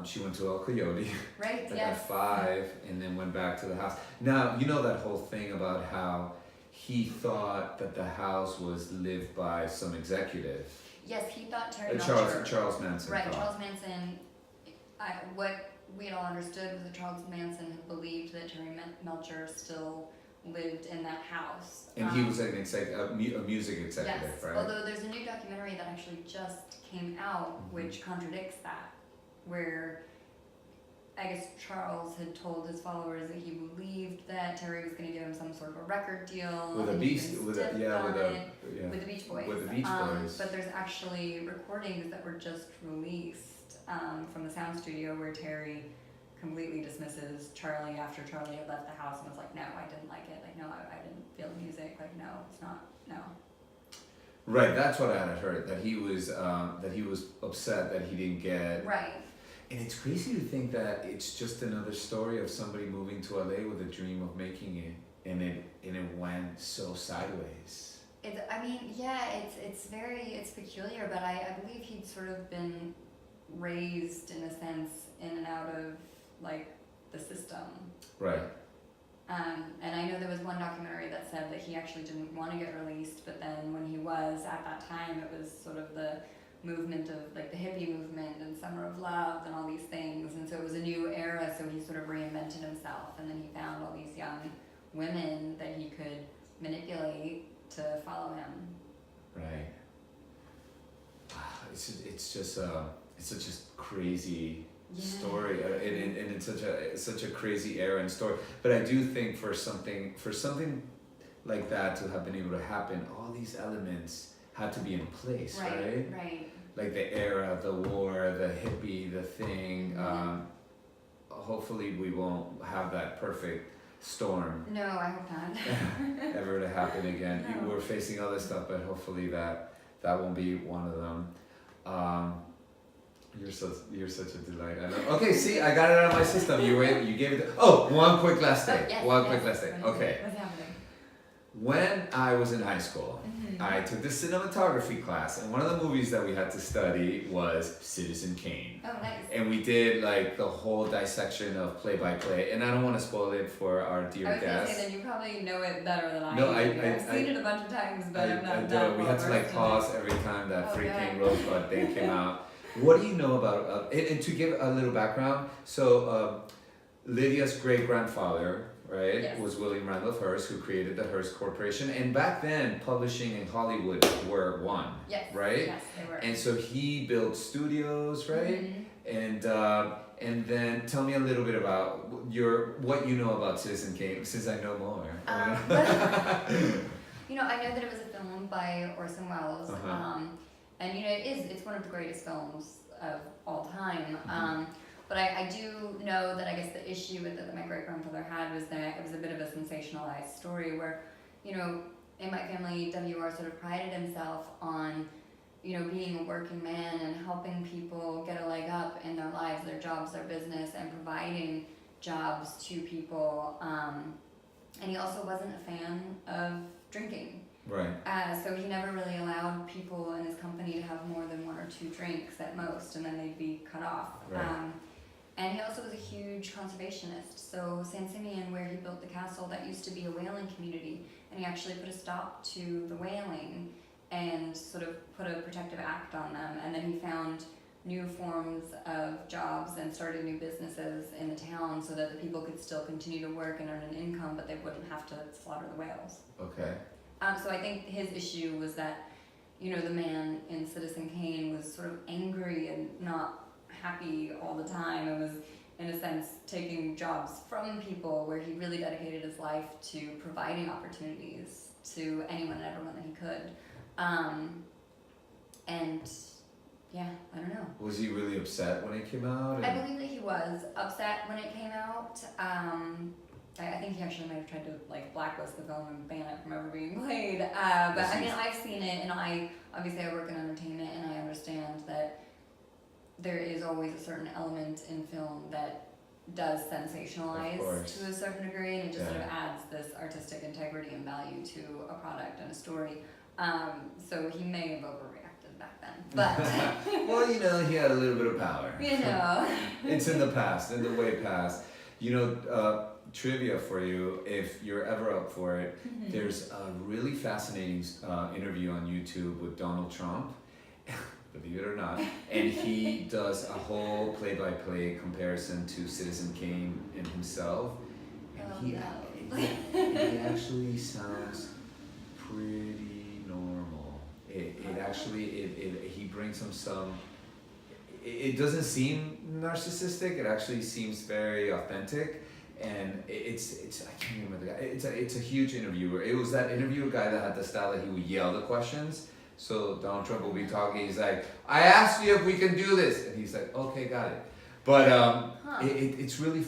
She went to El Coyote. Right. Like yes. at 5, and then went back to the house. Now you know that whole thing about how he thought that the house was lived by some executive. Yes, he thought Terry Melcher. Charles Manson. Right, thought. Charles Manson. What we had all understood was that Charles Manson had believed that Terry Melcher still lived in that house. And he was an a music executive, yes, right? Although there's a new documentary that actually just came out, which contradicts that, where I guess Charles had told his followers that he believed that Terry was going to give him some sort of a record deal with the Beach Boys. With the Beach Boys. But there's actually recordings that were just released from the sound studio where Terry completely dismisses Charlie after Charlie had left the house and was like, no, I didn't like it. Like, no, I didn't feel the music. Like, no, it's not. No. Right, that's what I had heard. That he was upset that he didn't get. Right. And it's crazy to think that it's just another story of somebody moving to LA with a dream of making it, and it went so sideways. It's peculiar, but I believe he'd sort of been raised in a sense in and out of like the system. Right. And I know there was one documentary that said that he actually didn't want to get released, but then when he was at that time, it was sort of the movement of like the hippie movement and Summer of Love and all these things, and so it was a new era, so he sort of reinvented himself, and then he found all these young women that he could manipulate to follow him. Right. It's just such a crazy story, and it's such a crazy era and story. But I do think for something like that to have been able to happen, all these elements had to be in place, right? Right. Like the era, the war, the hippie, the thing. Hopefully we won't have that perfect storm. No, I hope not. ever to happen again. No. We're facing other stuff, but hopefully that won't be one of them. You're such a delight. I know. Okay, see, I got it out of my system. You gave it. One quick last thing. Quick last thing. Okay. What's happening? When I was in high school, Mm-hmm. I took this cinematography class, and one of the movies that we had to study was Citizen Kane. Oh, nice. And we did like the whole dissection of play-by-play, and I don't want to spoil it for our dear I was guests. gonna say that you probably know it better than I No, do. I've seen it a bunch of times, but I'm not that we had to like well-versed pause every time that freaking God. Rosebud thing came out. What do you know about and to give a little background, so Lydia's great-grandfather, right, Yes. was William Randolph Hearst, who created the Hearst Corporation, and back then publishing in Hollywood were one, Yes. right? Yes, they were. And so he built studios, right? Mhm. And then tell me a little bit about what you know about Citizen Kane, since I know more. You know, I know that it was a film by Orson Welles, and you know, it's one of the greatest films of all time. But I do know that I guess the issue with it that my great-grandfather had was that it was a bit of a sensationalized story where, you know, in my family, W.R. sort of prided himself on, you know, being a working man and helping people get a leg up in their lives, their jobs, their business, and providing jobs to people. And he also wasn't a fan of drinking. Right. So he never really allowed people in his company to have more than 1 or 2 drinks at most, and then they'd be cut off. Right. And he also was a huge conservationist. So San Simeon, where he built the castle, that used to be a whaling community, and he actually put a stop to the whaling and sort of put a protective act on them. And then he found new forms of jobs and started new businesses in the town so that the people could still continue to work and earn an income, but they wouldn't have to slaughter the whales. Okay. So I think his issue was that, you know, the man in Citizen Kane was sort of angry and not happy all the time, and was, in a sense, taking jobs from people where he really dedicated his life to providing opportunities to anyone and everyone that he could. And yeah, I don't know. Was he really upset when it came out? I believe that he was upset when it came out. I think he actually might have tried to like blacklist the film and ban it from ever being played. But I mean, I've seen it, and I work in entertainment, and I understand that there is always a certain element in film that does sensationalize to a certain degree, and it just sort of adds this artistic integrity and value to a product and a story. So he may have overreacted back then. but Well, you know, he had a little bit of power. you know. It's in the past, in the way past. You know, trivia for you, if you're ever up for it, there's a really fascinating interview on YouTube with Donald Trump, believe it or not, and he does a whole play-by-play comparison to Citizen Kane and himself, and it actually sounds pretty normal. He brings him some. It doesn't seem narcissistic. It actually seems very authentic, and it's I can't remember the guy. It's a huge interviewer. It was that interviewer guy that had the style that he would yell the questions. So Donald Trump will be talking. He's like, "I asked you if we can do this," and he's like, "Okay, got it." But it's really